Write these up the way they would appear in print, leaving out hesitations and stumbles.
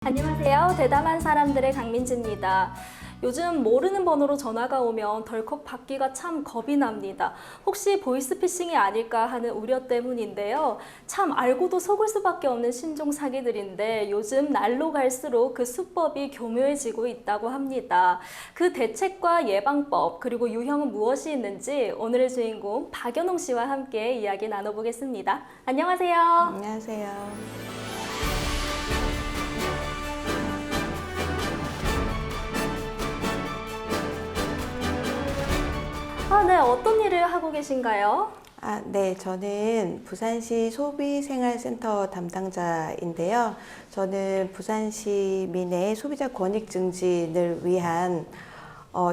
안녕하세요. 대담한 사람들의 강민지입니다. 요즘 모르는 번호로 전화가 오면 덜컥 받기가 참 겁이 납니다. 혹시 보이스피싱이 아닐까 하는 우려 때문인데요. 참 알고도 속을 수밖에 없는 신종 사기들인데 요즘 날로 갈수록 그 수법이 교묘해지고 있다고 합니다. 그 대책과 예방법 그리고 유형은 무엇이 있는지 오늘의 주인공 박연홍 씨와 함께 이야기 나눠보겠습니다. 안녕하세요. 안녕하세요. 네. 어떤 일을 하고 계신가요? 네, 저는 부산시 소비생활센터 담당자인데요. 저는 부산시 민의 소비자 권익 증진을 위한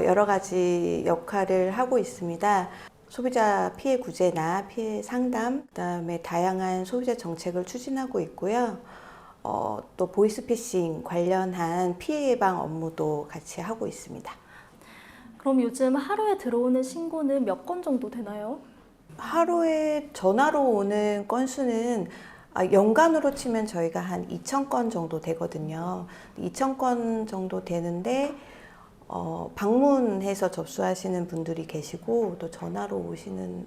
여러 가지 역할을 하고 있습니다. 소비자 피해 구제나 피해 상담, 그다음에 다양한 소비자 정책을 추진하고 있고요. 또 보이스피싱 관련한 피해 예방 업무도 같이 하고 있습니다. 그럼 요즘 하루에 들어오는 신고는 몇 건 정도 되나요? 하루에 전화로 오는 건수는 연간으로 치면 저희가 한 2,000건 정도 되거든요. 2,000건 정도 되는데 방문해서 접수하시는 분들이 계시고 또 전화로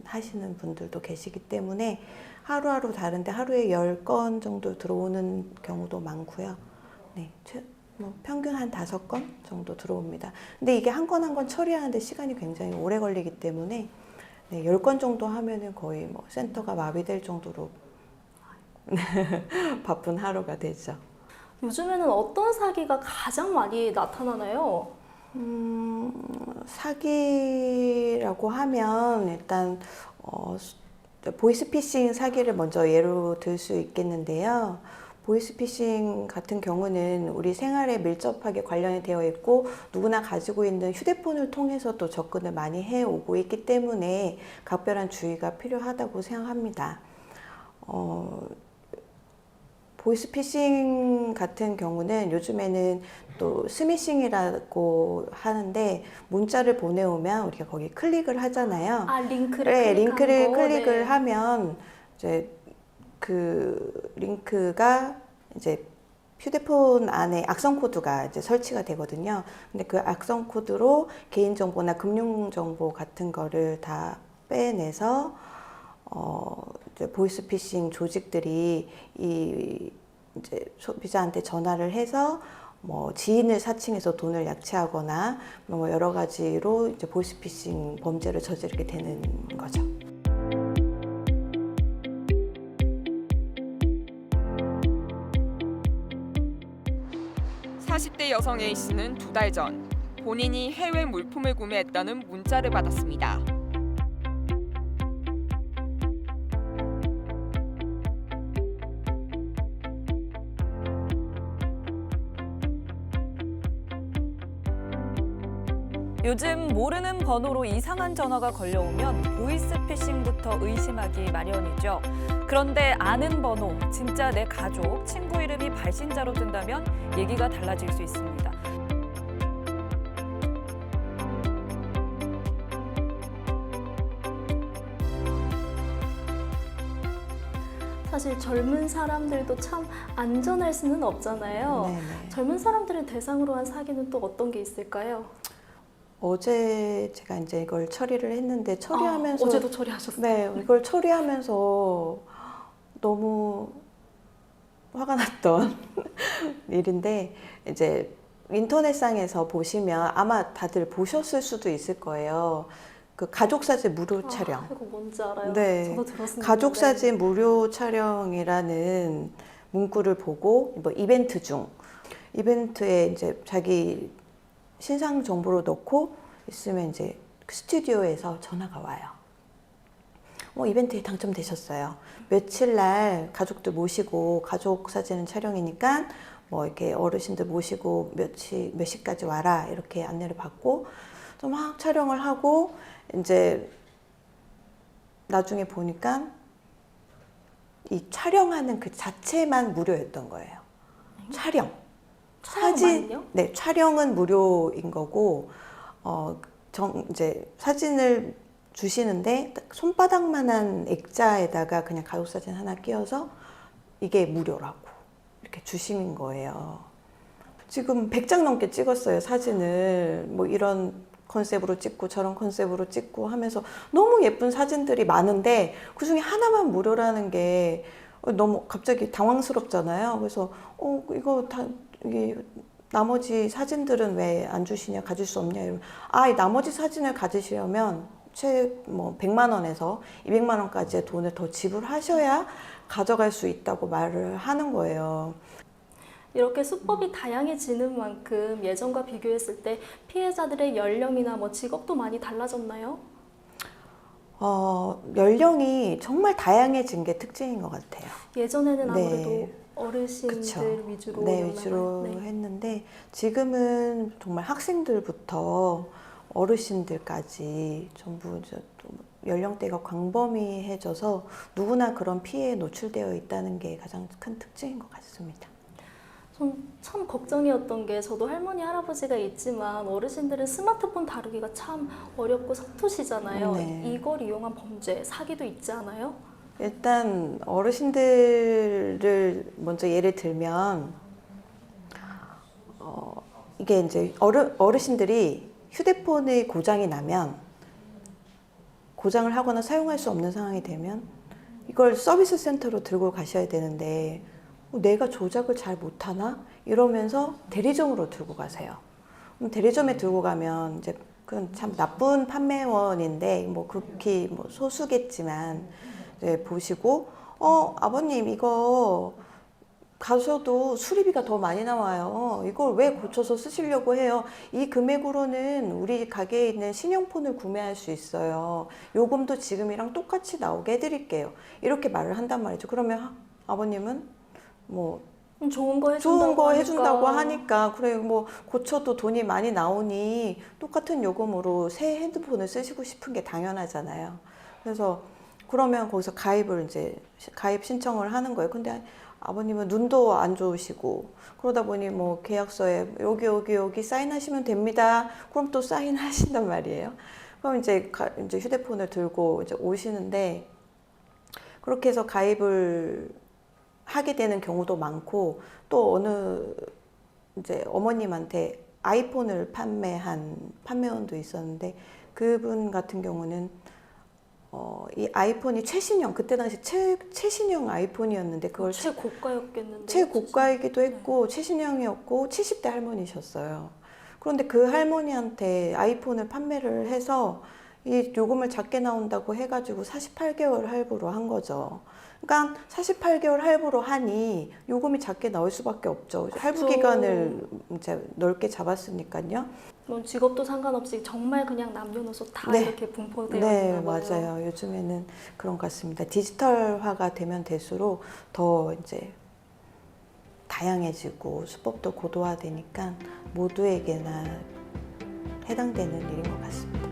하시는 분들도 계시기 때문에 하루하루 다른데 하루에 10건 정도 들어오는 경우도 많고요. 네, 평균 한 5건 정도 들어옵니다. 근데 이게 한 건 한 건 처리하는데 시간이 굉장히 오래 걸리기 때문에 10건 정도 하면은 거의 센터가 마비될 정도로 바쁜 하루가 되죠. 요즘에는 어떤 사기가 가장 많이 나타나나요? 사기라고 하면 일단 보이스피싱 사기를 먼저 예로 들 수 있겠는데요. 보이스피싱 같은 경우는 우리 생활에 밀접하게 관련이 되어 있고 누구나 가지고 있는 휴대폰을 통해서 또 접근을 많이 해오고 있기 때문에 각별한 주의가 필요하다고 생각합니다. 보이스피싱 같은 경우는 요즘에는 또 스미싱이라고 하는데 문자를 보내오면 우리가 거기 클릭을 하잖아요. 링크를 클릭을 하면 이제 그 링크가 이제 휴대폰 안에 악성 코드가 이제 설치가 되거든요. 근데 그 악성 코드로 개인 정보나 금융 정보 같은 거를 다 빼내서 이제 보이스피싱 조직들이 이제 소비자한테 전화를 해서 지인을 사칭해서 돈을 약취하거나 여러 가지로 이제 보이스피싱 범죄를 저지르게 되는 거죠. 40대 여성 A씨는 2달 전 본인이 해외 물품을 구매했다는 문자를 받았습니다. 요즘 모르는 번호로 이상한 전화가 걸려오면 보이스피싱부터 의심하기 마련이죠. 그런데 아는 번호, 진짜 내 가족, 친구 이름이 발신자로 뜬다면 얘기가 달라질 수 있습니다. 사실 젊은 사람들도 참 안전할 수는 없잖아요. 네네. 젊은 사람들을 대상으로 한 사기는 또 어떤 게 있을까요? 어제 제가 이제 이걸 처리를 했는데 처리하면서 어제도 처리하셨어요? 네, 이걸 처리하면서 너무 화가 났던 일인데 이제 인터넷상에서 보시면 아마 다들 보셨을 수도 있을 거예요. 그 가족사진 무료 촬영. 이거 뭔지 알아요? 네. 저도 들었습니다. 가족사진 무료 촬영이라는 문구를 보고 이벤트 중 이벤트에 이제 자기 신상 정보를 넣고 있으면 이제 스튜디오에서 전화가 와요. 이벤트에 당첨되셨어요. 며칠 날 가족들 모시고 가족 사진 촬영이니까 이렇게 어르신들 모시고 몇 시까지 와라 이렇게 안내를 받고 또 막 촬영을 하고 이제 나중에 보니까 이 촬영하는 그 자체만 무료였던 거예요. 촬영만요? 네, 촬영은 무료인 거고, 이제 사진을 주시는데 손바닥만한 액자에다가 그냥 가족사진 하나 끼워서 이게 무료라고 이렇게 주시는 거예요. 지금 100장 넘게 찍었어요, 사진을. 뭐 이런 컨셉으로 찍고 저런 컨셉으로 찍고 하면서 너무 예쁜 사진들이 많은데 그중에 하나만 무료라는 게 너무 갑자기 당황스럽잖아요. 그래서 이거 다 이게 나머지 사진들은 왜 안 주시냐, 가질 수 없냐 이러면 이 나머지 사진을 가지시려면 뭐 100만 원에서 200만 원까지의 돈을 더 지불하셔야 가져갈 수 있다고 말을 하는 거예요. 이렇게 수법이 다양해지는 만큼 예전과 비교했을 때 피해자들의 연령이나 뭐 직업도 많이 달라졌나요? 연령이 정말 다양해진 게 특징인 것 같아요. 예전에는 네. 아무래도 어르신들 그쵸. 위주로 네, 위주로 네. 했는데 지금은 정말 학생들부터 어르신들까지 전부 이제 또 연령대가 광범위해져서 누구나 그런 피해에 노출되어 있다는 게 가장 큰 특징인 것 같습니다. 전 참 걱정이었던 게 저도 할머니 할아버지가 있지만 어르신들은 스마트폰 다루기가 참 어렵고 서투시잖아요. 네. 이걸 이용한 범죄, 사기도 있지 않아요? 일단 어르신들을 먼저 예를 들면 이게 이제 어르신들이 휴대폰의 고장이 나면 고장을 하거나 사용할 수 없는 상황이 되면 이걸 서비스 센터로 들고 가셔야 되는데 내가 조작을 잘 못하나? 이러면서 대리점으로 들고 가세요. 그럼 대리점에 들고 가면 이제 그건 참 나쁜 판매원인데 뭐 극히 뭐 소수겠지만 이제 보시고 아버님 이거 가셔도 수리비가 더 많이 나와요. 이걸 왜 고쳐서 쓰시려고 해요? 이 금액으로는 우리 가게에 있는 신형폰을 구매할 수 있어요. 요금도 지금이랑 똑같이 나오게 해드릴게요. 이렇게 말을 한단 말이죠. 그러면 아버님은 뭐 좋은 거 해준다고 하니까 그래 뭐 고쳐도 돈이 많이 나오니 똑같은 요금으로 새 핸드폰을 쓰시고 싶은 게 당연하잖아요. 그래서 그러면 거기서 가입 신청을 하는 거예요. 근데 아버님은 눈도 안 좋으시고 그러다 보니 뭐 계약서에 여기 사인하시면 됩니다. 그럼 또 사인하신단 말이에요. 그럼 이제 휴대폰을 들고 이제 오시는데 그렇게 해서 가입을 하게 되는 경우도 많고 또 어느 이제 어머님한테 아이폰을 판매한 판매원도 있었는데 그분 같은 경우는 이 아이폰이 최신형 그때 당시 최신형 아이폰이었는데 그걸 최고가였겠는데 최고가이기도 했고 최신형이었고 70대 할머니셨어요. 그런데 그 할머니한테 아이폰을 판매를 해서 이 요금을 작게 나온다고 해가지고 48개월 할부로 한 거죠. 그러니까 48개월 할부로 하니 요금이 작게 나올 수밖에 없죠. 할부 기간을 이제 넓게 잡았으니까요. 뭐 직업도 상관없이 정말 그냥 남녀노소 다 네. 이렇게 분포되어 네, 있나 봐요. 맞아요. 요즘에는 그런 것 같습니다. 디지털화가 되면 될수록 더 이제 다양해지고 수법도 고도화되니까 모두에게나 해당되는 일인 것 같습니다.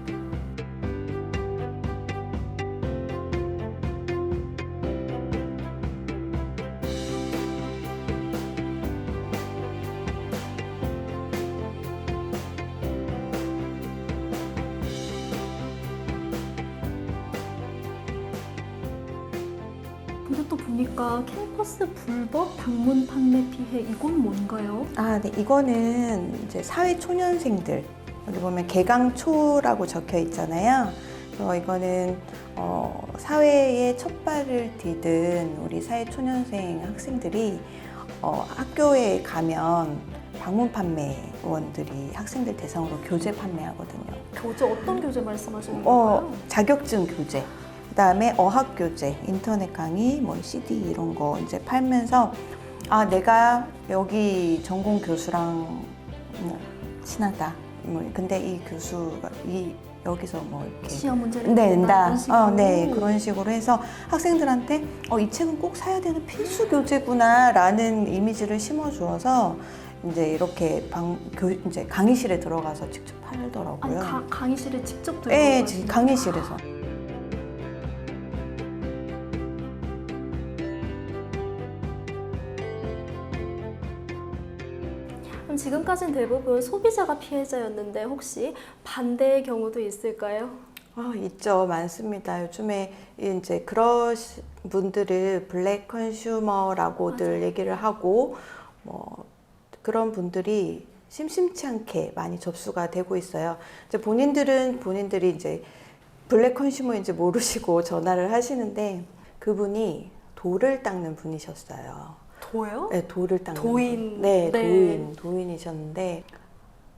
근데 또 보니까 캠퍼스 불법 방문 판매 피해 이건 뭔가요? 네. 이거는 이제 사회 초년생들 여기 보면 개강초라고 적혀 있잖아요. 이거는 사회에 첫 발을 디딘 우리 사회 초년생 학생들이 학교에 가면 방문 판매원들이 학생들 대상으로 교재 판매하거든요. 교재 어떤 교재 말씀하시는 건가요? 자격증 교재. 그다음에 어학 교재, 인터넷 강의, 뭐 CD 이런 거 이제 팔면서 내가 여기 전공 교수랑 뭐 친하다. 뭐 근데 이 교수가 여기서 뭐 이렇게 시험 문제를 낸다. 식으로. 네, 그런 식으로 해서 학생들한테 이 책은 꼭 사야 되는 필수 교재구나라는 이미지를 심어주어서 이제 이렇게 이제 강의실에 들어가서 직접 팔더라고요. 아니, 강의실에 직접 들어가서 네, 강의실에서. 그럼 지금까지는 대부분 소비자가 피해자였는데 혹시 반대의 경우도 있을까요? 있죠. 많습니다. 요즘에 이제 그런 분들을 블랙 컨슈머라고들 맞아요. 얘기를 하고, 그런 분들이 심심치 않게 많이 접수가 되고 있어요. 이제 본인들이 이제 블랙 컨슈머인지 모르시고 전화를 하시는데 그분이 돌을 닦는 분이셨어요. 도요? 네, 돌을 닦는 도인. 분. 네, 네. 도인이셨는데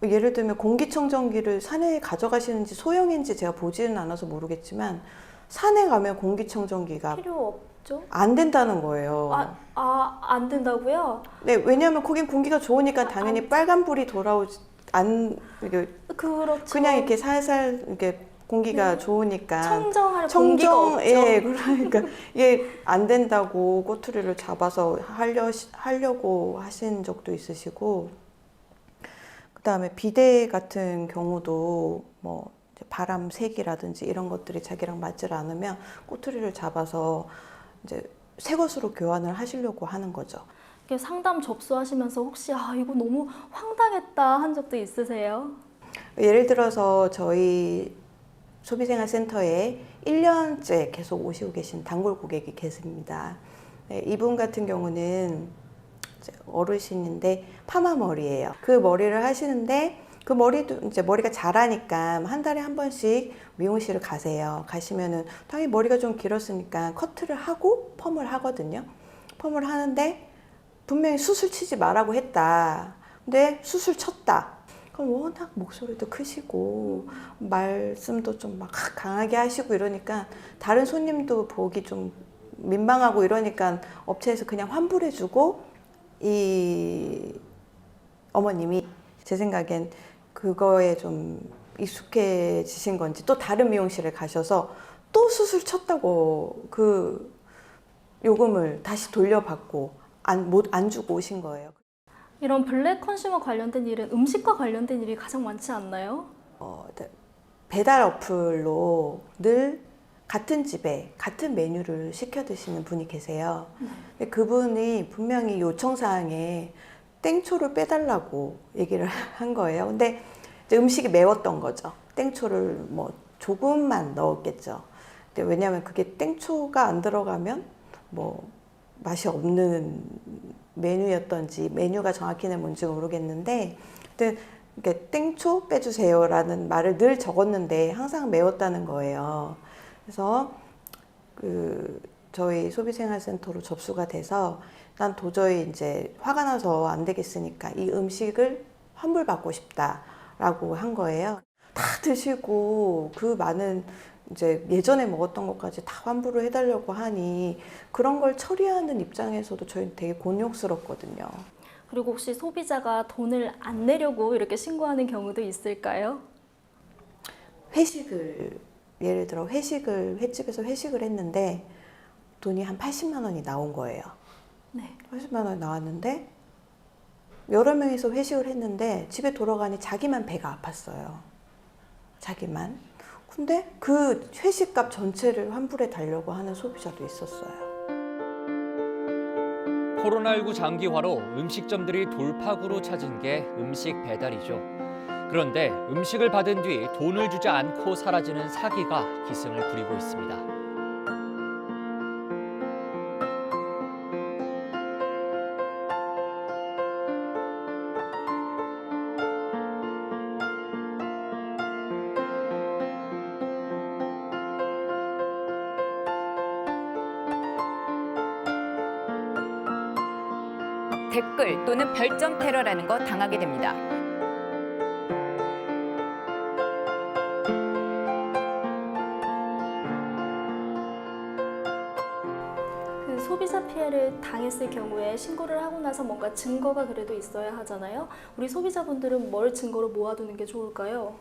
예를 들면 공기청정기를 산에 가져가시는지 소형인지 제가 보지는 않아서 모르겠지만 산에 가면 공기청정기가 필요 없죠? 안 된다는 거예요. 안 된다고요? 네, 왜냐하면 거긴 공기가 좋으니까 당연히 빨간불이 이게 그렇죠. 그냥 이렇게 살살 이렇게 공기가 네. 좋으니까 청정할 공기가 없죠. 예, 그러니까 이게 안 된다고 꼬투리를 잡아서 하려고 하신 적도 있으시고, 그다음에 비대 같은 경우도 뭐 이제 바람 색이라든지 이런 것들이 자기랑 맞질 않으면 꼬투리를 잡아서 이제 새 것으로 교환을 하시려고 하는 거죠. 이렇게 상담 접수하시면서 혹시 이거 너무 황당했다 한 적도 있으세요? 예를 들어서 저희 소비생활센터에 1년째 계속 오시고 계신 단골 고객이 계십니다. 네, 이분 같은 경우는 이제 어르신인데 파마 머리예요. 그 머리를 하시는데 그 머리도 이제 머리가 자라니까 한 달에 한 번씩 미용실을 가세요. 가시면은 당연히 머리가 좀 길었으니까 커트를 하고 펌을 하거든요. 펌을 하는데 분명히 수술 치지 말라고 했다. 근데 수술 쳤다. 그럼 워낙 목소리도 크시고 말씀도 좀 막 강하게 하시고 이러니까 다른 손님도 보기 좀 민망하고 이러니까 업체에서 그냥 환불해주고 이 어머님이 제 생각엔 그거에 좀 익숙해지신 건지 또 다른 미용실에 가셔서 또 수술 쳤다고 그 요금을 다시 돌려받고 안 주고 오신 거예요. 이런 블랙 컨슈머 관련된 일은 음식과 관련된 일이 가장 많지 않나요? 배달 어플로 늘 같은 집에 같은 메뉴를 시켜 드시는 분이 계세요. 근데 그분이 분명히 요청사항에 땡초를 빼달라고 얘기를 한 거예요. 근데 이제 음식이 매웠던 거죠. 땡초를 뭐 조금만 넣었겠죠. 근데 왜냐하면 그게 땡초가 안 들어가면 뭐 맛이 없는 메뉴였던지 메뉴가 정확히는 뭔지 모르겠는데, 근데 이렇게 땡초 빼주세요라는 말을 늘 적었는데 항상 매웠다는 거예요. 그래서 저희 소비생활센터로 접수가 돼서 난 도저히 이제 화가 나서 안 되겠으니까 이 음식을 환불받고 싶다라고 한 거예요. 다 드시고 그 많은 이제 예전에 먹었던 것까지 다 환불을 해달라고 하니 그런 걸 처리하는 입장에서도 저희는 되게 곤욕스럽거든요. 그리고 혹시 소비자가 돈을 안 내려고 이렇게 신고하는 경우도 있을까요? 예를 들어 횟집에서 회식을 했는데 돈이 한 80만 원이 나온 거예요. 네. 80만 원이 나왔는데 여러 명이서 회식을 했는데 집에 돌아가니 자기만 배가 아팠어요. 자기만. 근데 그 회식값 전체를 환불해 달라고 하는 소비자도 있었어요. 코로나19 장기화로 음식점들이 돌파구로 찾은 게 음식 배달이죠. 그런데 음식을 받은 뒤 돈을 주지 않고 사라지는 사기가 기승을 부리고 있습니다. 댓글 또는 별점 테러라는 거 당하게 됩니다. 그 소비자 피해를 당했을 경우에 신고를 하고 나서 뭔가 증거가 그래도 있어야 하잖아요. 우리 소비자분들은 뭘 증거로 모아두는 게 좋을까요?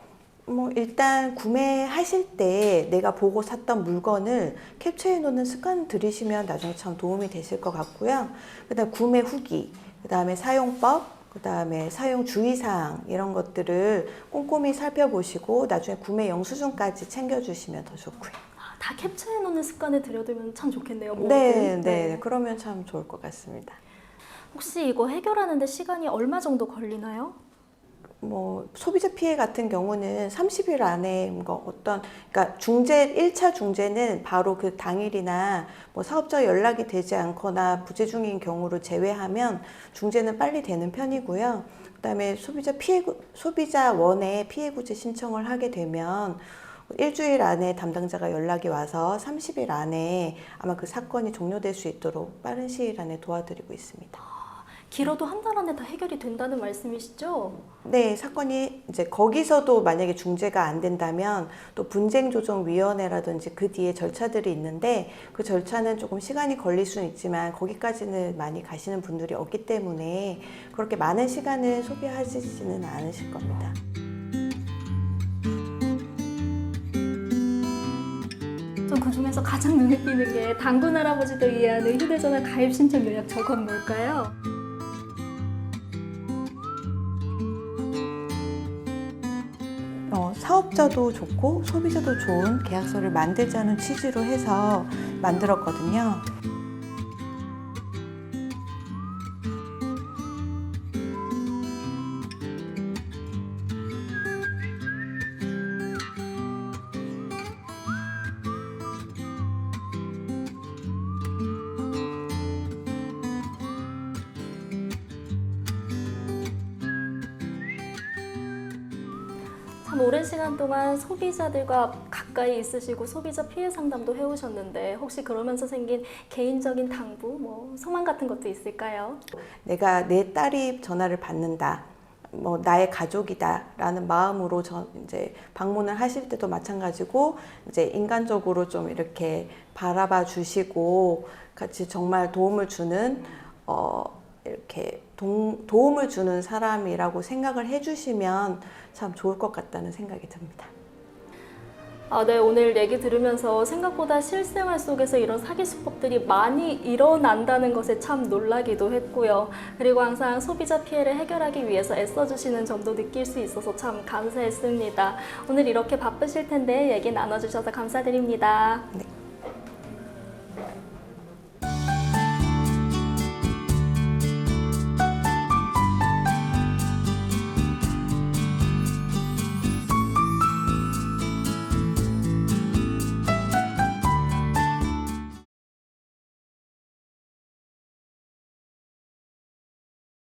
뭐 일단 구매하실 때 내가 보고 샀던 물건을 캡처해 놓는 습관 들이시면 나중에 참 도움이 되실 것 같고요. 그다음 구매 후기, 그다음에 사용법, 그다음에 사용 주의사항 이런 것들을 꼼꼼히 살펴보시고 나중에 구매 영수증까지 챙겨주시면 더 좋고요. 다 캡처해 놓는 습관을 들여두면 참 좋겠네요. 네, 그러면 참 좋을 것 같습니다. 혹시 이거 해결하는데 시간이 얼마 정도 걸리나요? 뭐 소비자 피해 같은 경우는 30일 안에 그러니까 1차 중재는 바로 그 당일이나 뭐 사업자 연락이 되지 않거나 부재 중인 경우를 제외하면 중재는 빨리 되는 편이고요. 그다음에 소비자원에 피해 구제 신청을 하게 되면 일주일 안에 담당자가 연락이 와서 30일 안에 아마 그 사건이 종료될 수 있도록 빠른 시일 안에 도와드리고 있습니다. 길어도 한 달 안에 다 해결이 된다는 말씀이시죠? 네, 사건이 이제 거기서도 만약에 중재가 안 된다면 또 분쟁조정위원회라든지 그 뒤에 절차들이 있는데 그 절차는 조금 시간이 걸릴 수는 있지만 거기까지는 많이 가시는 분들이 없기 때문에 그렇게 많은 시간을 소비하시지는 않으실 겁니다. 전 그중에서 가장 눈에 띄는 게 단군 할아버지도 이해하는 휴대전화 가입 신청 요약 저건 뭘까요? 사업자도 좋고 소비자도 좋은 계약서를 만들자는 취지로 해서 만들었거든요. 참 오랜 시간 동안 소비자들과 가까이 있으시고 소비자 피해 상담도 해오셨는데 혹시 그러면서 생긴 개인적인 당부, 뭐 소망 같은 것도 있을까요? 내가 내 딸이 전화를 받는다. 뭐 나의 가족이다라는 마음으로 이제 방문을 하실 때도 마찬가지고 이제 인간적으로 좀 이렇게 바라봐 주시고 같이 정말 도움을 주는 이렇게 도움을 주는 사람이라고 생각을 해주시면 참 좋을 것 같다는 생각이 듭니다. 네, 오늘 얘기 들으면서 생각보다 실생활 속에서 이런 사기 수법들이 많이 일어난다는 것에 참 놀라기도 했고요. 그리고 항상 소비자 피해를 해결하기 위해서 애써주시는 점도 느낄 수 있어서 참 감사했습니다. 오늘 이렇게 바쁘실 텐데 얘기 나눠주셔서 감사드립니다. 네.